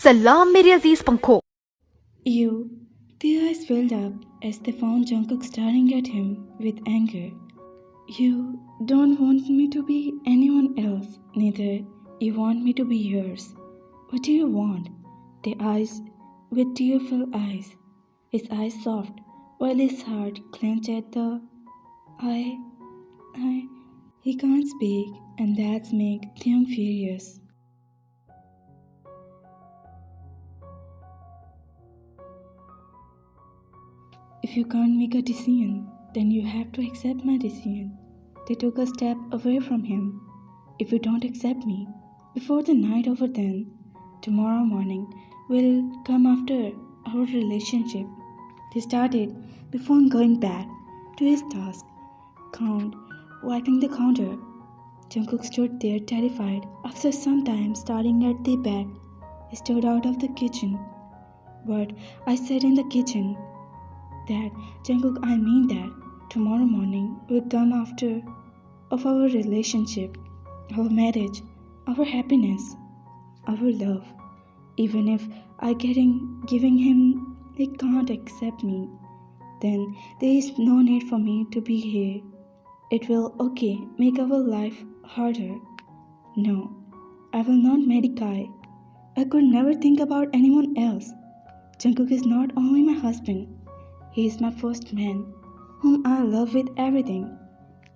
सलाम मेरे अजीज पंखों। You, their eyes filled up as they found Jungkook staring at him with anger. You don't want me to be anyone else, neither you want me to be yours. What do you want? The eyes with tearful eyes, his eyes soft, while his heart clenched at the I. He can't speak, and that's make Theung furious. If you can't make a decision, then you have to accept my decision. They took a step away from him. If you don't accept me, before the night over then, tomorrow morning will come after our relationship. They started before going back to his task, wiping the counter. Jungkook stood there terrified. After some time staring at the bag, he stood out of the kitchen. But I said in the kitchen, that Jungkook, I mean that tomorrow morning will come after of our relationship, our marriage, our happiness, our love. Even if giving him he can't accept me, then there is no need for me to be here. It will make our life harder. No, I will not marry Kai. I could never think about anyone else. Jungkook is not only my husband. He is my first man, whom I love with everything.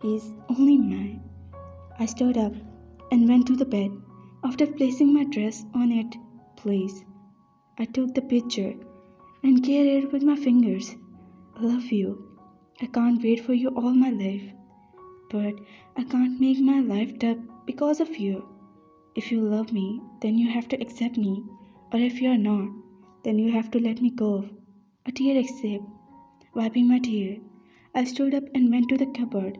He is only mine. I stood up and went to the bed. After placing my dress on it, please, I took the picture and carried it with my fingers. I love you. I can't wait for you all my life. But I can't make my life tough because of you. If you love me, then you have to accept me. Or if you are not, then you have to let me go. A tear escaped. Wiping my tear, I stood up and went to the cupboard.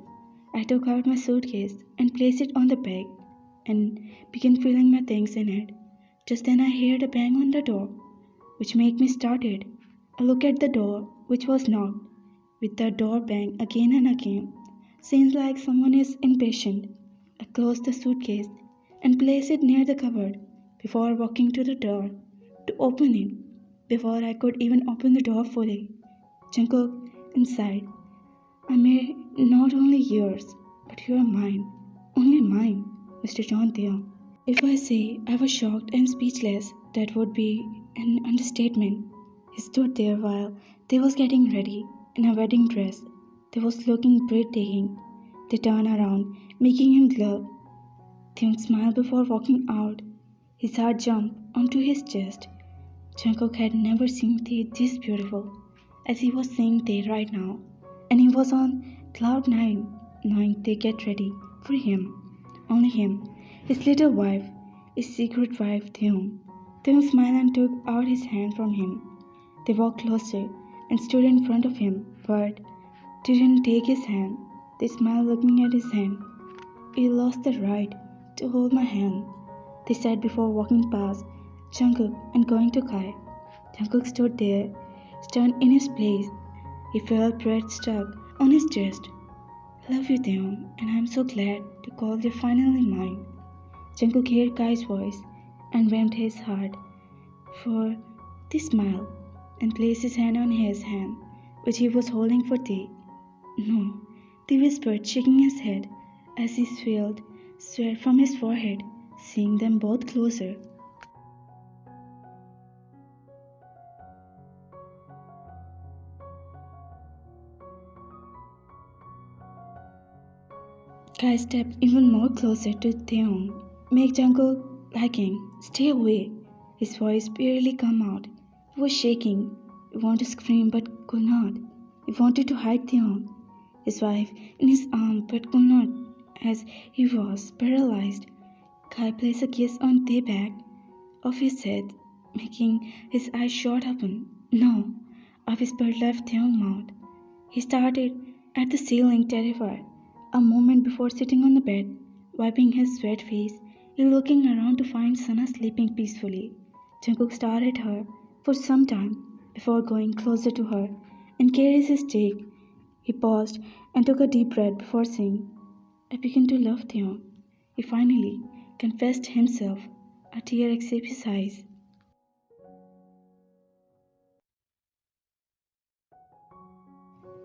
I took out my suitcase and placed it on the bag and began filling my things in it. Just then I heard a bang on the door, which made me started. I looked at the door, which was knocked. With the door bang again and again, seems like someone is impatient. I closed the suitcase and placed it near the cupboard before walking to the door to open it. Before I could even open the door fully, Jungkook inside. I may not only yours, but you are mine, only mine, Mr. John Theon. If I say I was shocked and speechless, that would be an understatement. He stood there while they was getting ready in a wedding dress. They was looking breathtaking. They turned around, making him glove. Theon smiled before walking out. His heart jumped onto his chest. Jungkook had never seen Tae this beautiful as he was seeing Tae right now, and he was on cloud 9, knowing they get ready for him, only him, his little wife, his secret wife Theon. Theon smiled and took out his hand from him. They walked closer and stood in front of him, but didn't take his hand. They smiled looking at his hand. You lost the right to hold my hand, they said before walking past Jungkook and going to Kai. Jungkook stood there, stunned in his place. He felt breath stuck on his chest. I love you, Theon, and I'm so glad to call you finally mine. Jungkook heard Kai's voice and warmed his heart for the smile and placed his hand on his hand, which he was holding for Tae. No, Tae whispered, shaking his head as he felt sweat from his forehead, seeing them both closer. Kai stepped even more closer to Theon, make Jungkook lagging. Stay away. His voice barely came out. He was shaking. He wanted to scream but could not. He wanted to hide Theon, his wife, in his arm but could not, as he was paralyzed. Kai placed a kiss on the back of his head, making his eyes shut open. No, a whisper left Theon's mouth. He started at the ceiling, terrified. A moment before sitting on the bed, wiping his sweat face, he looking around to find Sana sleeping peacefully. Jungkook stared at her for some time before going closer to her and carries his cheek. He paused and took a deep breath before saying, I began to love Theon. He finally confessed himself. A tear escaped his eyes.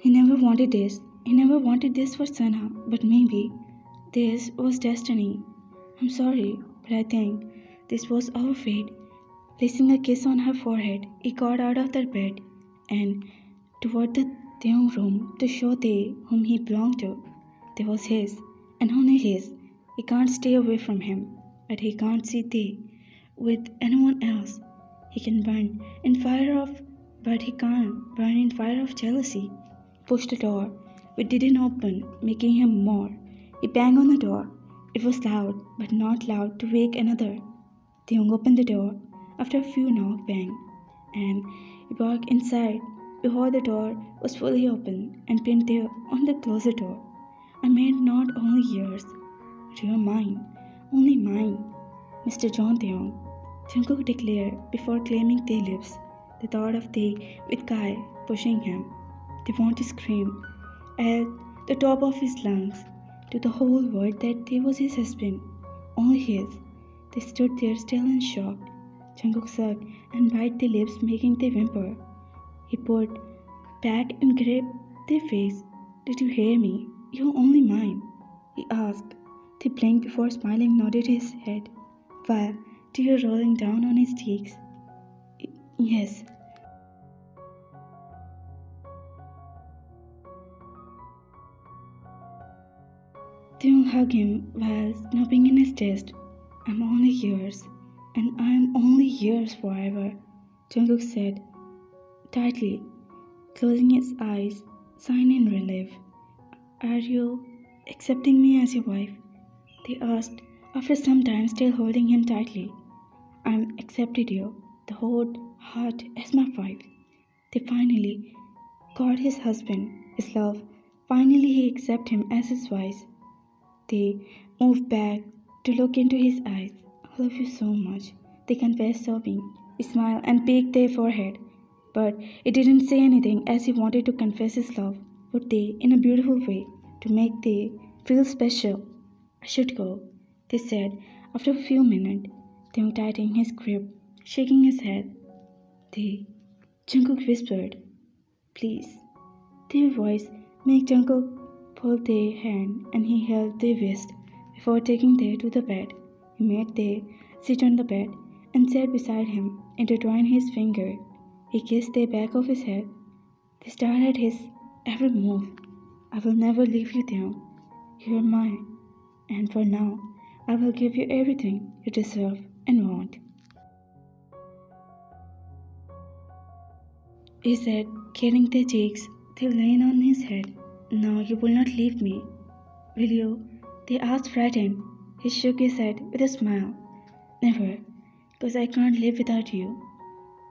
He never wanted this. He never wanted this for Sana, but maybe this was destiny. I'm sorry, but I think this was our fate. Placing a kiss on her forehead, he got out of the bed and toward the Theung room to show Tae whom he belonged to. They was his, and only his. He can't stay away from him, but he can't see Tae with anyone else. He can burn in fire of, but he can't burn in fire of jealousy. Pushed the door, which didn't open, making him more. He banged on the door. It was loud, but not loud to wake another. Theung opened the door after a few knock bang, and he walked inside before the door was fully open and pinned there on the closet door. I made not only yours, but you're mine, only mine, Mr. John Theung. Jungkook declared before claiming Tae's lips. The thought of Tae with Kai pushing him. They want to scream at the top of his lungs to the whole world that Tae was his husband, only his. They stood there still in shock. Jungkook sucked and bit their lips, making Tae whimper. He pulled back and gripped their face. Did you hear me? You're only mine, he asked. Tae blinked before smiling, nodded his head, while tears rolling down on his cheeks. Yes. Theung hugged him while snubbing in his chest. I'm only yours, and I'm only yours forever, Jungkook said, tightly, closing his eyes, sighing in relief. Are you accepting me as your wife? They asked, after some time still holding him tightly. I'm accepted you, the whole heart, as my wife. They finally got his husband, his love. Finally he accepted him as his wife. They moved back to look into his eyes. I love you so much, they confessed, sobbing. He smiled and peeked their forehead, but he didn't say anything as he wanted to confess his love for Tae in a beautiful way to make Tae feel special. I should go, they said after a few minutes. They tightening his grip, shaking his head. Tae, Jungkook whispered. Please. Their voice made Jungkook pull Tae's hand and he held their wrist before taking Tae to the bed. He made Tae sit on the bed and sat beside him, intertwined his finger. He kissed the back of his head. They stared at his every move. I will never leave you, Theung. You are mine, and for now, I will give you everything you deserve and want. He said, kissing their cheeks, they laying on his head. No, you will not leave me. Will you? They asked, frightened. He shook his head with a smile. Never, because I can't live without you,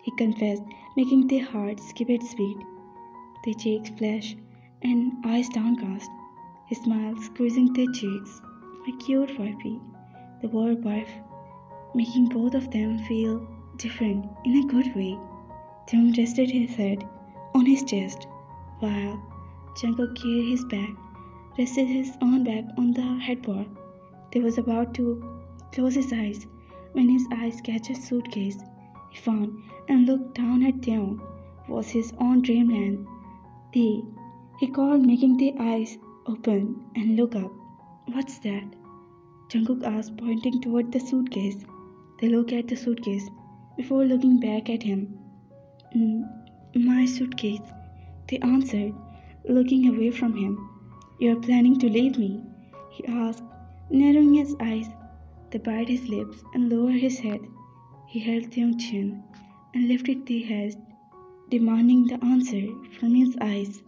he confessed, making their heart skip its beat. Their cheeks flushed and eyes downcast. He smiled, squeezing their cheeks. My cute wifey, the word wife, making both of them feel different in a good way. Theung rested his head on his chest, while Jungkook carried his back, rested his own back on the headboard. They was about to close his eyes when his eyes catch a suitcase he found and looked down at Theung. Was his own dreamland. Tae, he called, making their eyes open and look up. What's that? Jungkook asked, pointing toward the suitcase. They looked at the suitcase before looking back at him. My suitcase, they answered, looking away from him. You are planning to leave me? He asked, narrowing his eyes. They bit his lips and lowered his head. He held Theung's chin and lifted the head, demanding the answer from his eyes.